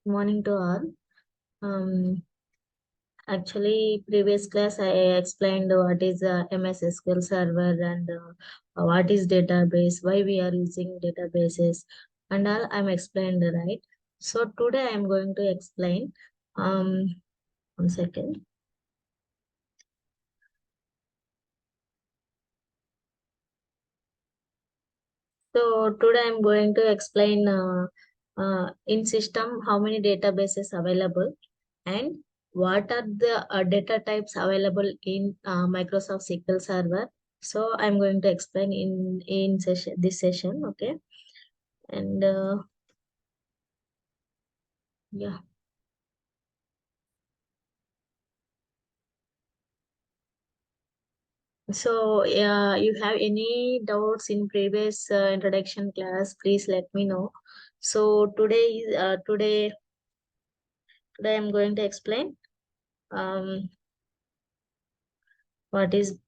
Morning to all. Actually, previous class I explained what is MS SQL Server and what is database, why we are using databases, and all I'm explained, right? So today I'm going to explain. One second. So today I'm going to explain in system how many databases available and what are the data types available in Microsoft SQL Server. So I'm going to explain in this session, okay? And yeah. So you have any doubts in previous introduction class? Please let me know. So today I'm going to explain um, what is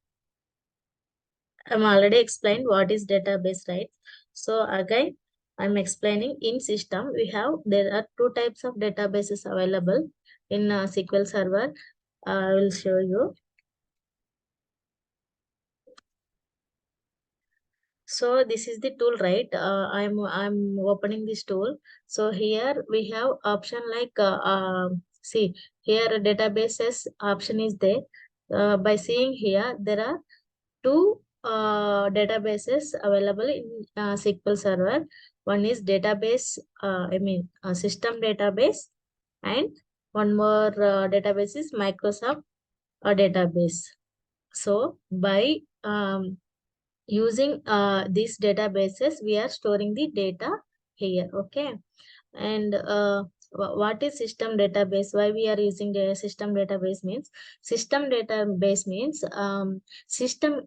I'm already explained what is database, right? So again, I'm explaining in system, there are two types of databases available in SQL Server. I will show you. So this is the tool, right? I'm opening this tool. So here we have option like see here databases option is there. By seeing here, there are two databases available in SQL Server. One is database, system database, and one more database is Microsoft database. So by using these databases, we are storing the data here, okay? And what is system database? Why we are using the system database means system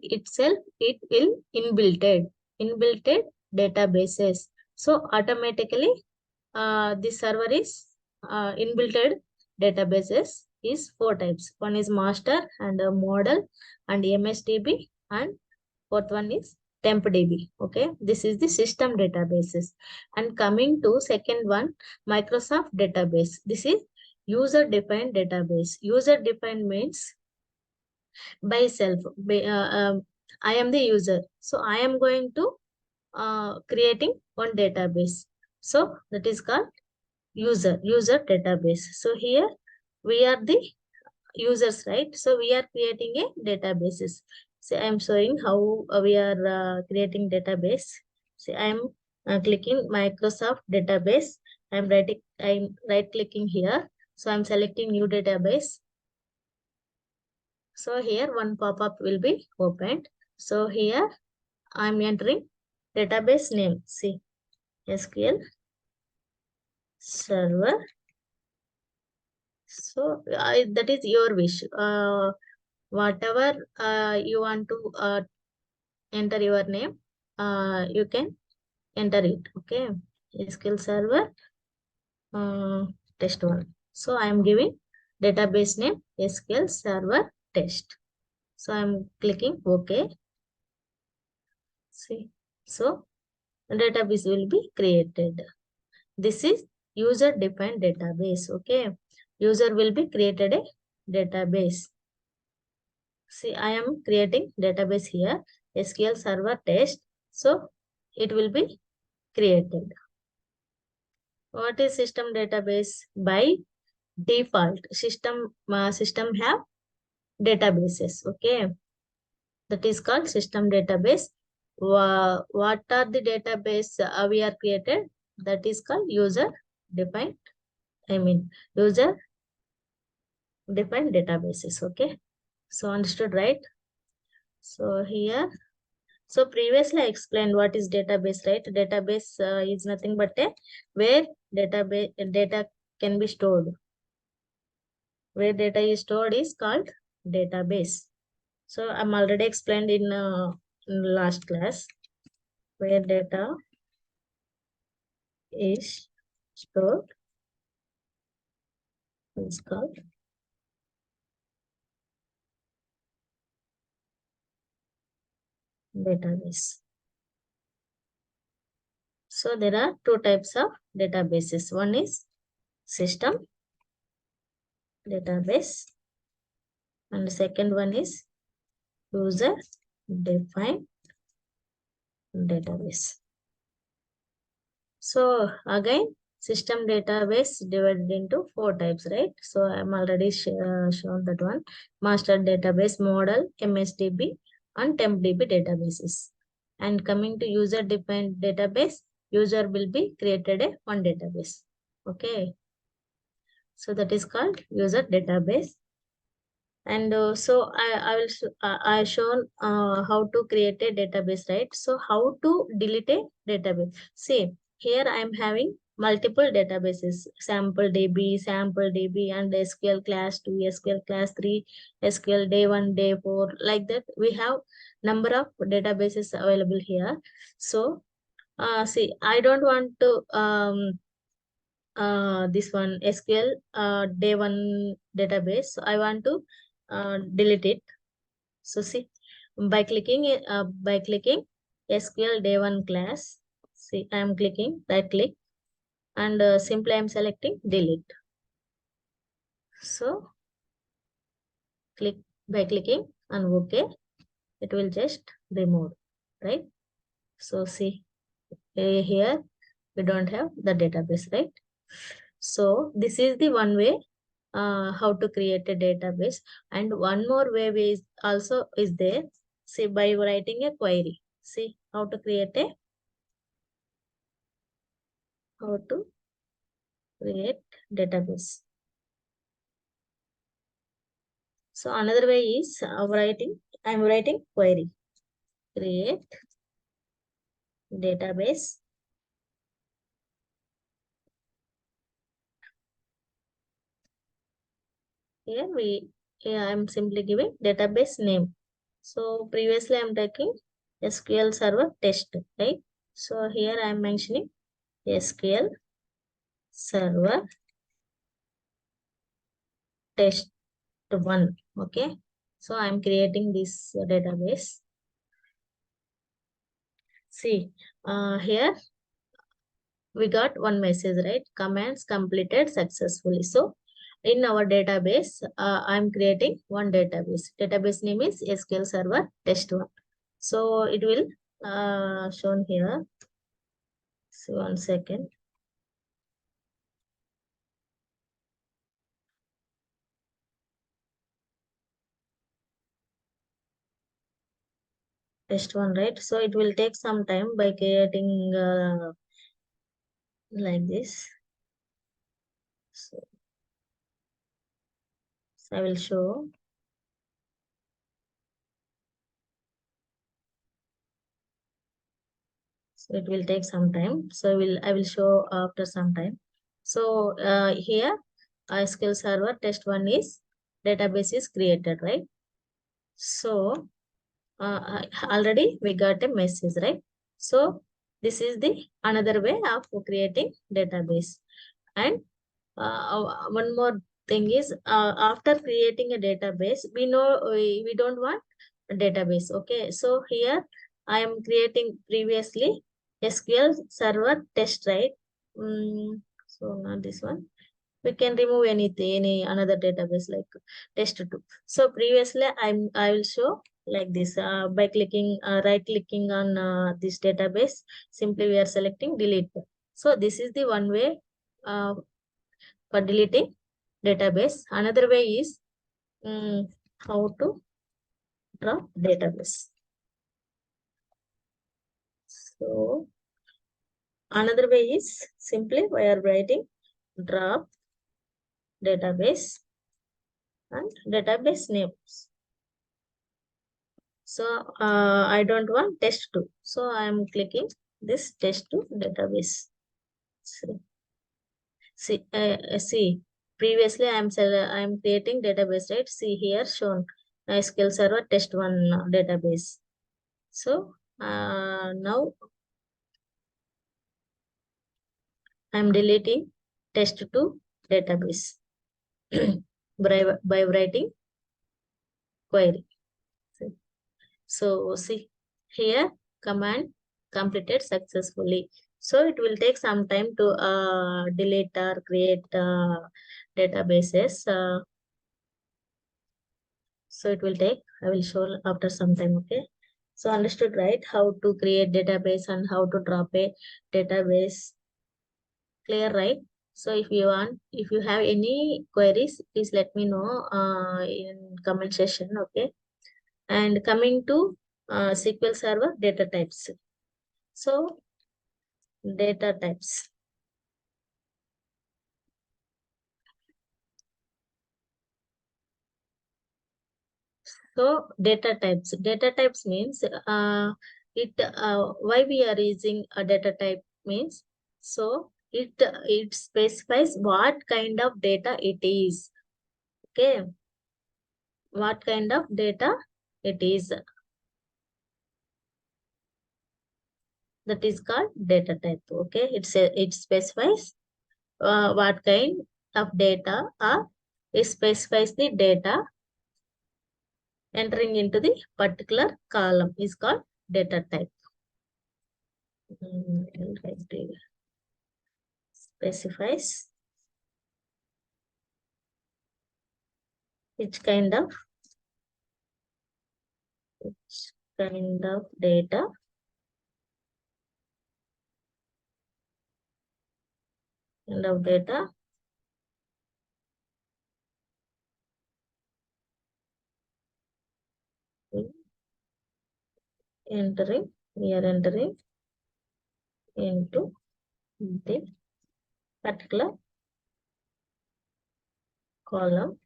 itself, it will inbuilt databases. So automatically the server is inbuilt databases is four types. One is master and a model and MSDB, and fourth one is TempDB. Okay, this is the system databases. And coming to second one, Microsoft database. This is user-defined database. User-defined means by self. I am the user, so I am going to creating one database. So that is called user database. So here we are the users, right? So we are creating a databases. So I'm showing how we are creating database. So I'm clicking Microsoft database. I'm right clicking here. So I'm selecting new database. So here one pop-up will be opened. So here I'm entering database name. See, SQL Server. So that is your wish. Whatever you want to enter your name, you can enter it. Okay, SQL Server test 1. So I am giving database name SQL Server test. So I am clicking OK. See, so database will be created. This is user defined database. Okay, user will be created a database. See, I am creating database here, SQL Server test. So it will be created. What is system database? By default, system have databases. Okay, that is called system database. What are the database we are created? That is called user defined. User defined databases. Okay, so understood, right? So here. So previously I explained what is database, right? Database is nothing but a where data can be stored. Where data is stored is called database. So I'm already explained in last class. Where data is stored is called database. So there are two types of databases. One is system database, and the second one is user defined database. So again, system database divided into 4 types, right? So I'm already shown that one. Master database, model, MSDB, and TempDB databases. And coming to user defined database, user will be created a one database. Okay. So that is called user database. And so I shown how to create a database, right? So how to delete a database? See, here I am having multiple databases: sample DB, and SQL class 2, SQL class 3, SQL day 1, day 4, like that. We have number of databases available here. So see, I don't want to this one SQL day 1 database. So I want to delete it. So see, by clicking SQL day 1 class, see, I am clicking right click, and simply I am selecting delete. So click by clicking on OK, it will just remove, right? So see, here we don't have the database, right? So this is the one way how to create a database. And one more way is also is there. See, by writing a query. See how to create database. So another way is I'm writing query. Create database. Here I'm simply giving database name. So previously I'm taking SQL Server test, right? So here I'm mentioning SQL Server test 1. Okay. So I'm creating this database. See, here we got one message, right? Commands completed successfully. So in our database, I'm creating one database. Database name is SQL Server test 1. So it will shown here. So 1 second. Test 1, right? So it will take some time by creating like this. So I will show. So it will take some time. So I will show after some time. So here SQL Server test 1 is database is created, right? So already we got a message, right? So this is the another way of creating database. And one more thing is after creating a database, we don't want a database. Okay, so here I am creating previously SQL Server test, right? So not this one. We can remove any another database like test 2. So previously I will show like this by clicking right clicking on this database. Simply we are selecting delete. So this is the one way for deleting database. Another way is how to drop database. So another way is simply we are writing drop database and database names. So I don't want test 2. So I am clicking this test 2 database. See, previously I am creating database, right? See here shown SQL Server test 1 database. So now I am deleting test 2 database by writing query. So see here command completed successfully. So it will take some time to delete or create databases. So it will take, I will show after some time, okay? So understood, right? How to create database and how to drop a database. Clear, right? So if you want, if you have any queries, please let me know in comment section, okay? And coming to SQL Server data types. So data types. So data types means why we are using a data type means, so it specifies what kind of data it is. Okay, what kind of data it is, that is called data type. Okay, it specifies what kind of data, or it specifies the data entering into the particular column is called data type. I'll write it. Specifies which kind of data kind of data entering, we are entering into the particular column.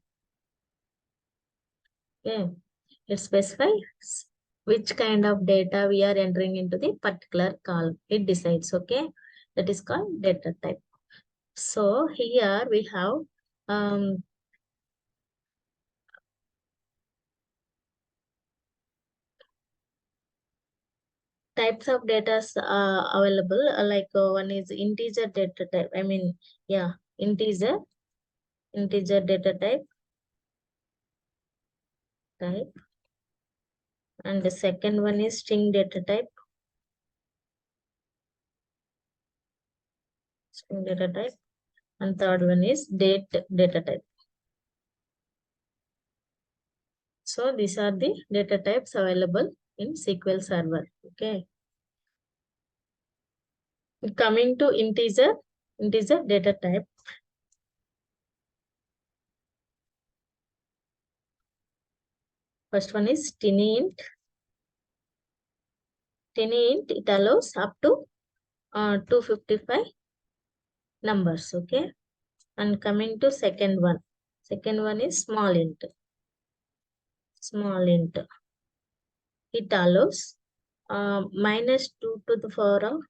Okay, it specifies which kind of data we are entering into the particular column. It decides, okay, that is called data type. So here we have types of data available, like one is integer data type. I mean, yeah, integer data type, and the second one is string data type, and third one is date data type. So these are the data types available in SQL Server. Okay, coming to integer data type. First one is tiny int. It allows up to 255 numbers. Okay, and coming to second one is small int. It allows minus 2 to the power of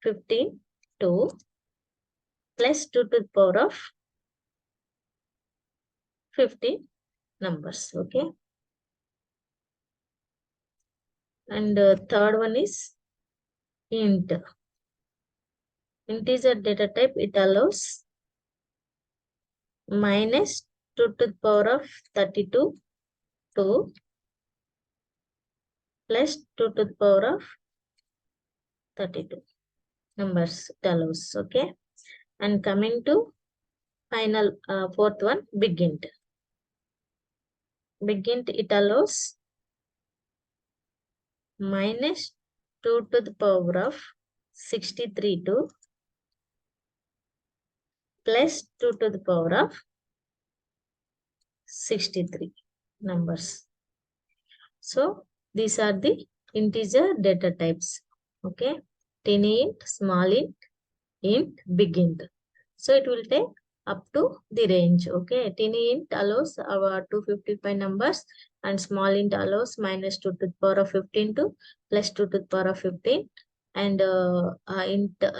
15 to plus 2 to the power of 15 numbers. Okay, and third one is int. Integer data type, it allows minus 2 to the power of 32 to plus 2 to the power of 32 numbers it allows. Okay, and coming to final fourth one, big int. It allows minus 2 to the power of 63 to plus 2 to the power of 63 numbers. So these are the integer data types. Okay, tiny int, small int, big int. So it will take up to the range. Okay, tiny int allows our 255 numbers, and small int allows minus 2 to the power of 15 to plus 2 to the power of 15, and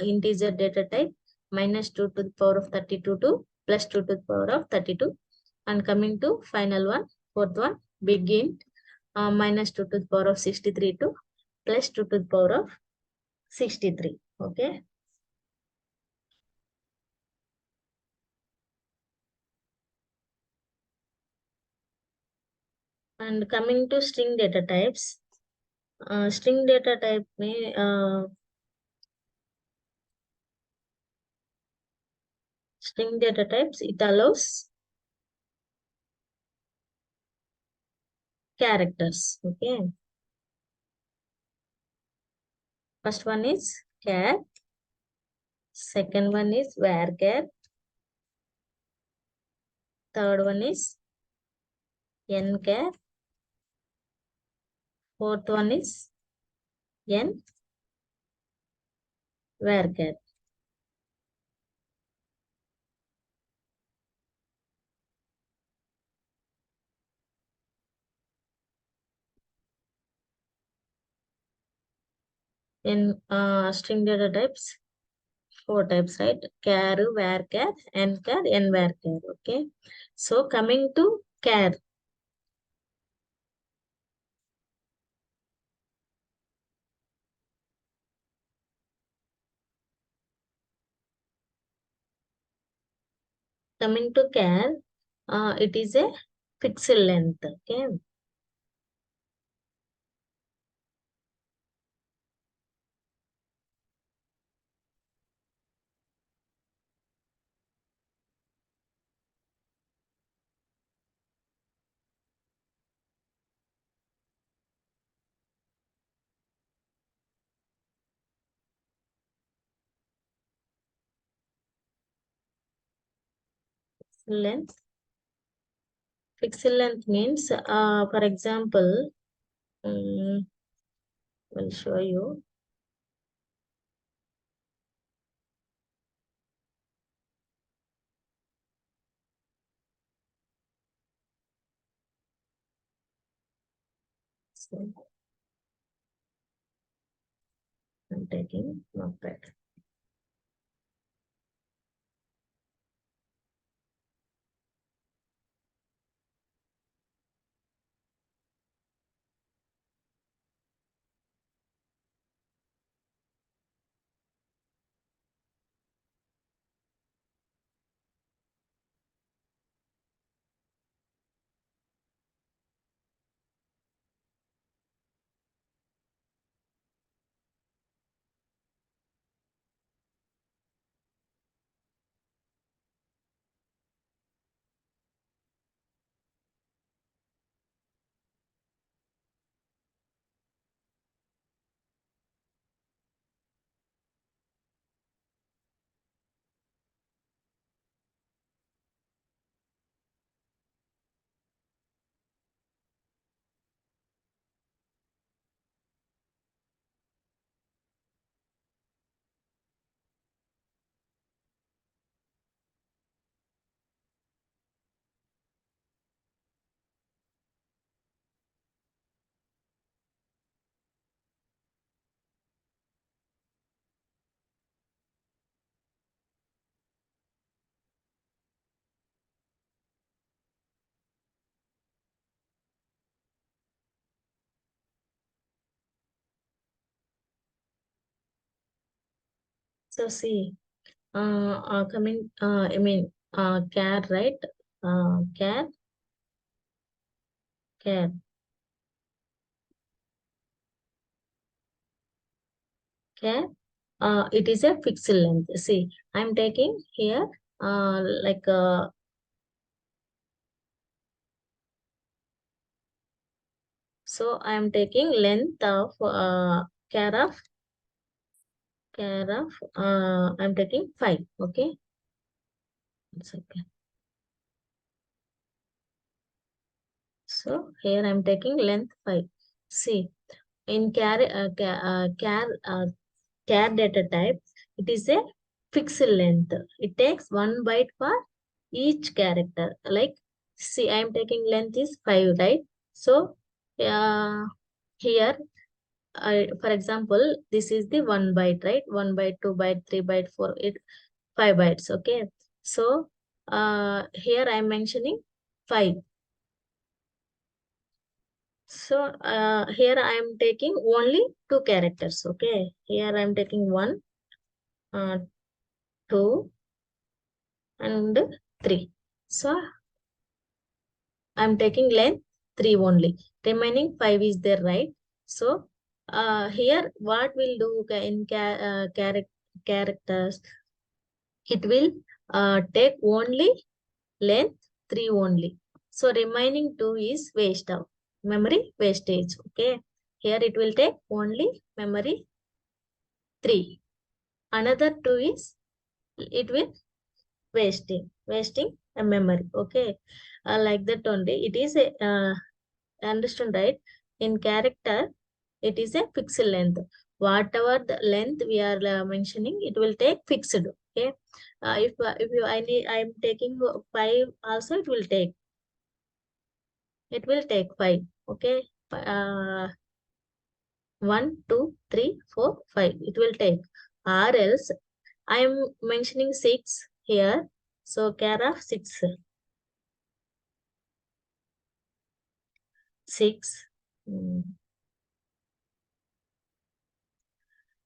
integer data type minus 2 to the power of 32 to plus 2 to the power of 32, and coming to final one, fourth one, big int, minus 2 to the power of 63 to plus 2 to the power of 63. Okay, and coming to string data types. String data type String data types, it allows characters. Okay. First one is char. Second one is varchar. Third one is nchar. Fourth one is n varchar. In string data types, four types, right? Char, varchar, nchar, nvarchar. Okay. So coming to char. Coming to char, it is a pixel length. Okay. Length. Pixel length means, for example, I'll show you. So I'm taking notepad. So see, coming, char, right? Char, char, char. It is a pixel length. See, I'm taking here, like, so I'm taking length of I'm taking 5. Okay. One second. So here I'm taking length 5. See, in char data type, it is a pixel length. It takes 1 byte for each character. Like, see, I'm taking length is 5, right? So here, for example, this is the 1 byte, right? 1 byte, 2 byte, 3 byte, 4, 8, 5 bytes. Okay. So here I'm mentioning 5. So here I am taking only 2 characters. Okay. Here I am taking 1, 2, and 3. So I'm taking length 3 only. Remaining 5 is there, right? So here what we'll do in characters. it will take only length 3 only. So remaining 2 is waste of memory wastage. Okay. Here it will take only memory 3. Another 2 is it will wasting a memory. Okay. Like that only. It is a understand, right? In character, it is a fixed length. Whatever the length we are mentioning, it will take fixed. Okay. If you I'm taking 5 also, it will take 5. Okay. 1, 2, 3, 4, 5. It will take. Or else I am mentioning 6 here. So care of 6. 6. Mm.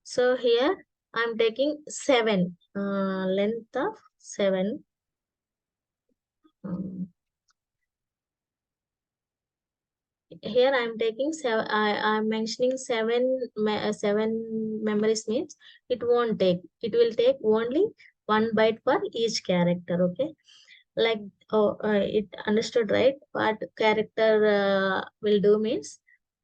So here I'm taking 7. Length of 7. Um, Here I'm taking 7. I'm mentioning 7 memories means it won't take. It will take only 1 byte for each character. Okay. Like, it understood, right? What character will do means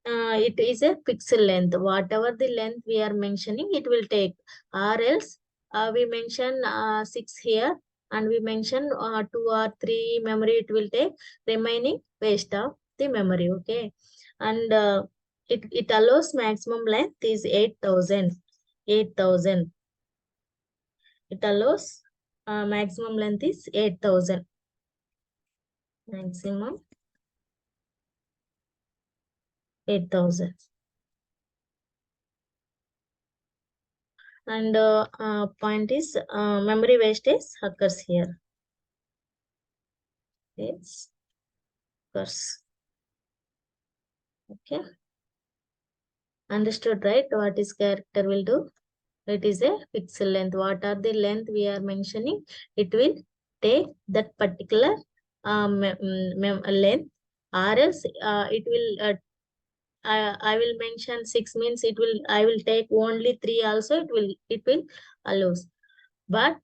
it is a pixel length. Whatever the length we are mentioning, it will take. Or else we mention 6 here, and we mention 2 or 3 memory, it will take. Remaining waste of the memory. Okay. And it allows maximum length is 8,000. 8,000. It allows maximum length is 8,000. Maximum 8,000. And point is memory wastage occurs here. Yes, occurs. Okay. Understood, right? What is character will do? It is a pixel length. What are the length we are mentioning? It will take that particular length, or else it will I will mention 6 means I will take only 3 also, it will allows. But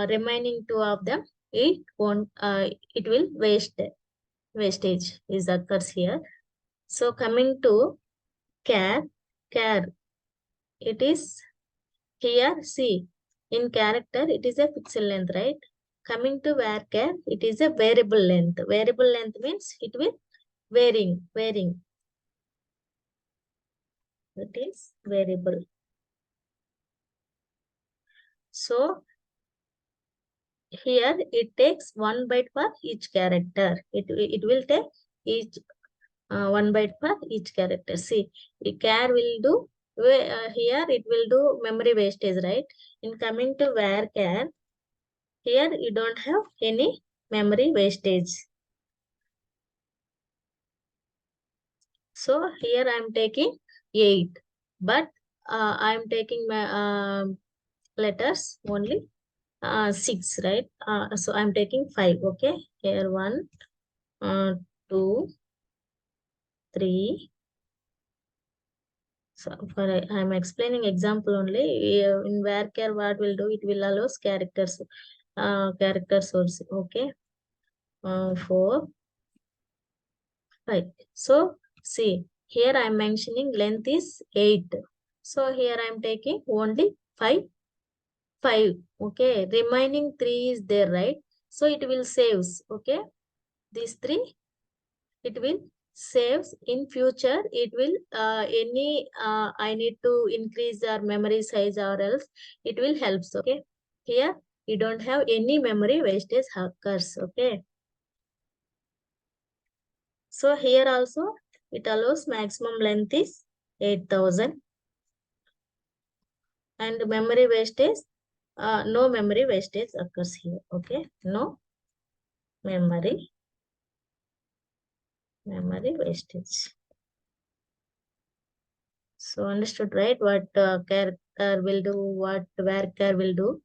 remaining 2 of them, it will wastage is occurs here. So coming to care, it is here. See, in character it is a fixed length, right? Coming to varchar, it is a variable length. Variable length means it will varying. It is variable. So here it takes 1 byte for each character. It will take each 1 byte for each character. See, the char will do here it will do memory wastage, right? In coming to varchar, here you don't have any memory wastage. So here I am taking 8, but I am taking my letters only 6, right? So I'm taking 5. Okay, here 1, 2, 3. So for I'm explaining example only. In varchar, what will do? It will allows character source. Okay, 4, 5. So see, here I'm mentioning length is 8. So here I'm taking only 5. Okay, remaining 3 is there, right? So it will saves. Okay, these 3 it will saves. In future it will any I need to increase our memory size, or else it will helps. Okay, here you don't have any memory wastage occurs. Okay, so here also it allows maximum length is 8,000, and memory wastage no memory wastage occurs here. Okay, no memory wastage. So understood, right? What character will do, what varchar will do.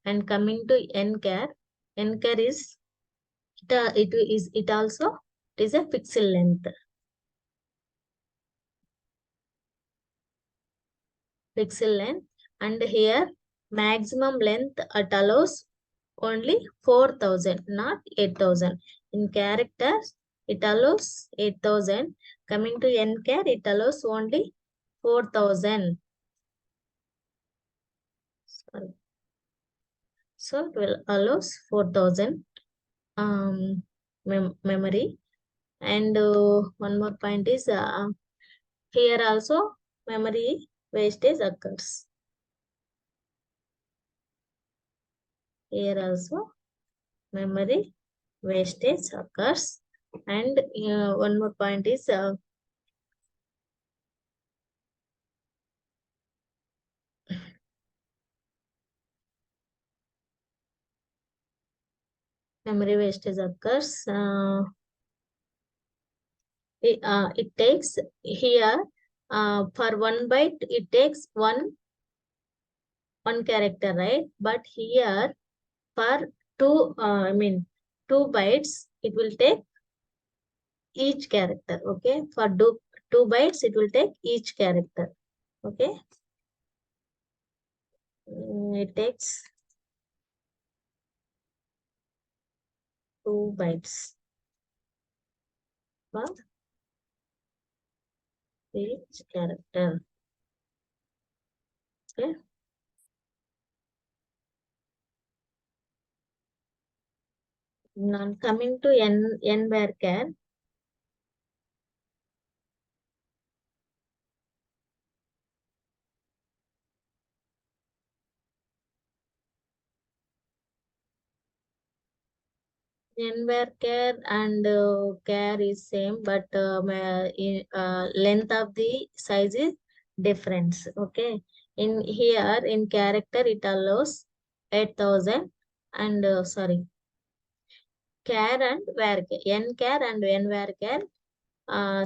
And coming to nchar is it also it is a fixed length. Fixed length, and here maximum length it allows only 4,000, not 8,000. In characters it allows 8,000. Coming to nchar, it allows only 4,000. Sorry. So it will allows 4,000 memory. And one more point is here also memory wastage occurs. Here also memory wastage occurs. And one more point is memory wastage occurs. It takes here for 1 byte it takes one character, right? But here for 2 bytes it will take each character. Okay, for 2 bytes it will take each character. Okay. It takes 2 bytes for each character. Okay. Now coming to n varchar. N varchar and char is same, but length of the size is different. Okay. In here in character it allows 8,000 and sorry, char and varchar, nchar and n varchar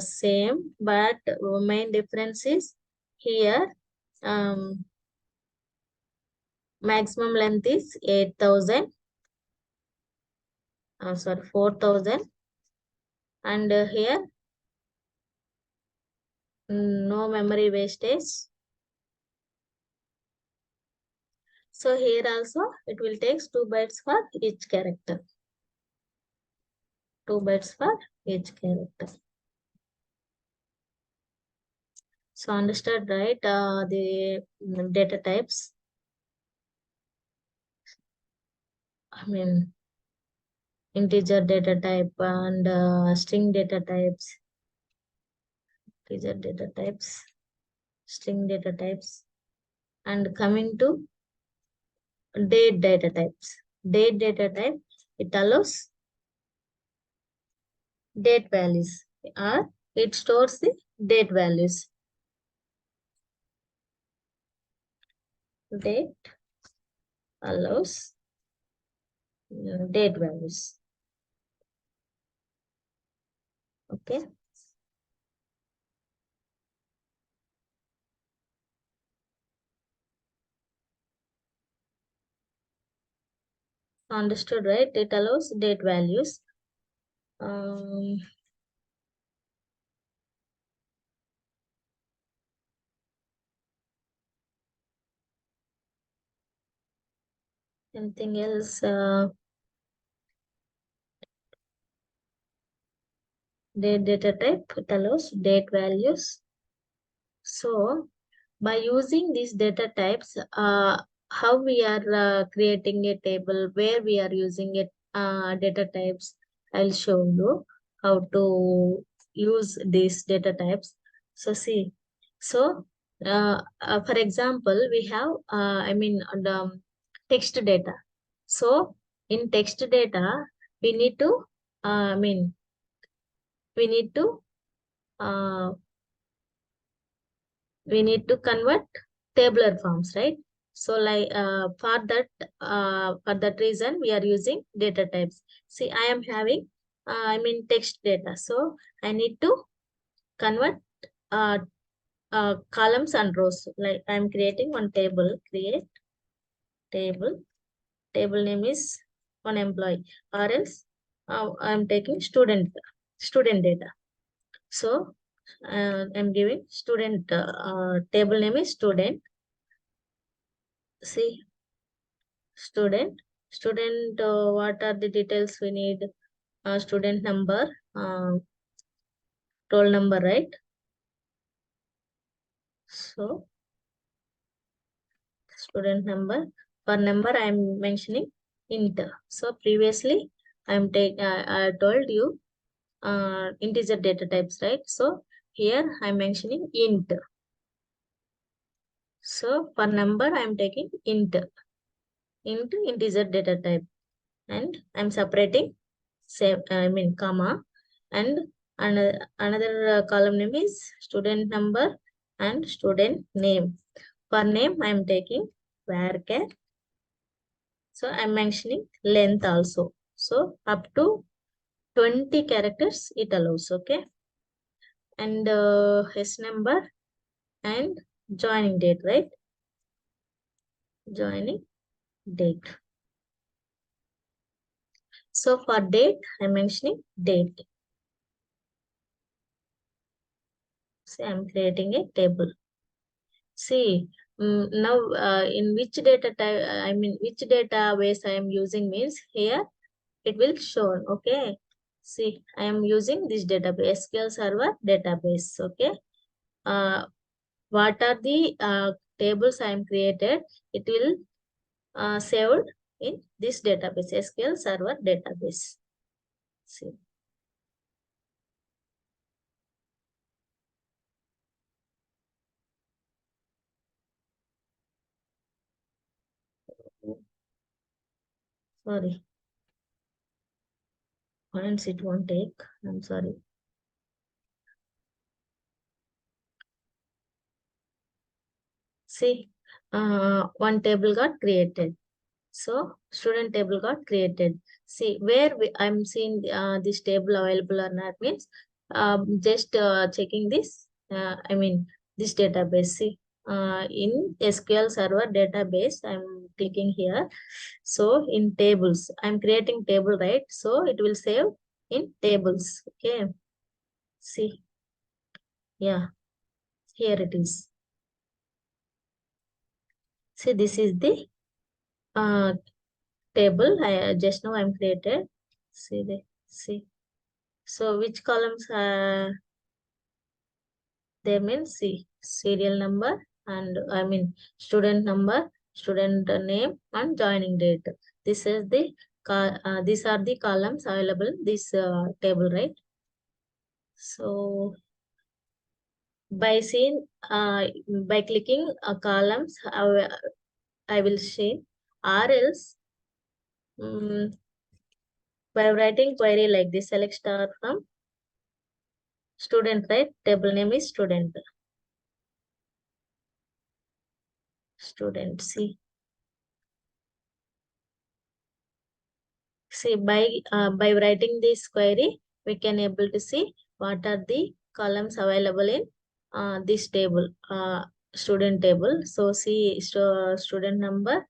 same, but main difference is here maximum length is 8,000, sorry 4,000, and here no memory wastage. So here also it will take 2 bytes for each character. 2 bytes for each character. So understood, right? The data types. I mean, integer data type and string data types. Integer data types, string data types, and coming to date data types. Date data type, it allows date values, or it stores the date values. Date allows date values. Okay. Understood, right? It allows date values. Anything else? Date data type, it allows date values. So by using these data types, how we are creating a table, where we are using it, data types, I'll show you how to use these data types. So see, so for example, we have, text data. So in text data, we need to, we need to uh, we need to convert tabular forms, right? So like for that reason we are using data types. See, I am having text data, so I need to convert uh, columns and rows. Like I'm creating one table. Create table name is one employee, or else I'm taking student data. So I'm giving student, table name is student. See, student. Student, what are the details we need? Student number, roll number, right? So student number. For number, I am mentioning int. So previously, I told you integer data types, right? So here I'm mentioning int. So for number, I'm taking int integer data type, and I'm separating comma, and another column name is student number and student name. For name, I'm taking varchar. So I'm mentioning length also. So up to 20 characters it allows, okay? And his number and joining date, right? Joining date. So for date, I'm mentioning date. So I'm creating a table. See, now in which data type, which database I am using means here it will show, okay? See, I am using this database, SQL Server database, okay? What are the tables I am created, it will saved in this database, SQL Server database. See. Sorry, once it won't take, I'm sorry. See, one table got created. So student table got created. See where I'm seeing this table available or not means just checking this. This database. See in SQL Server database, I'm clicking here. So in tables, I'm creating table, right? So it will save in tables. Okay. See, yeah, here it is. See, this is the uh, table. I just now I'm created. See. So which columns there means see serial number and student number, student name and joining date. This is the these are the columns available in this table, right? So by seeing by clicking columns, I will see, or else by writing query like this, select star from student, right? Table name is student. See by writing this query, we can able to see what are the columns available in this table, student table. So see student number,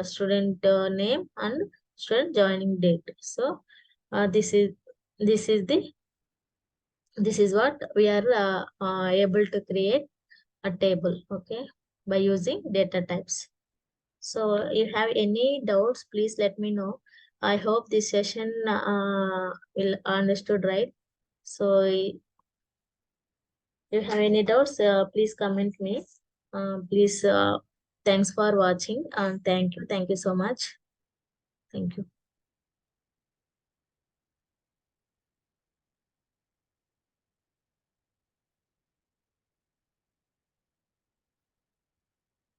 student name and student joining date. So this is the this is what we are able to create a table, okay, by using data types. So if you have any doubts, please let me know. I hope this session will understood, right? So if you have any doubts, please comment me. Please, thanks for watching and thank you. Thank you so much. Thank you.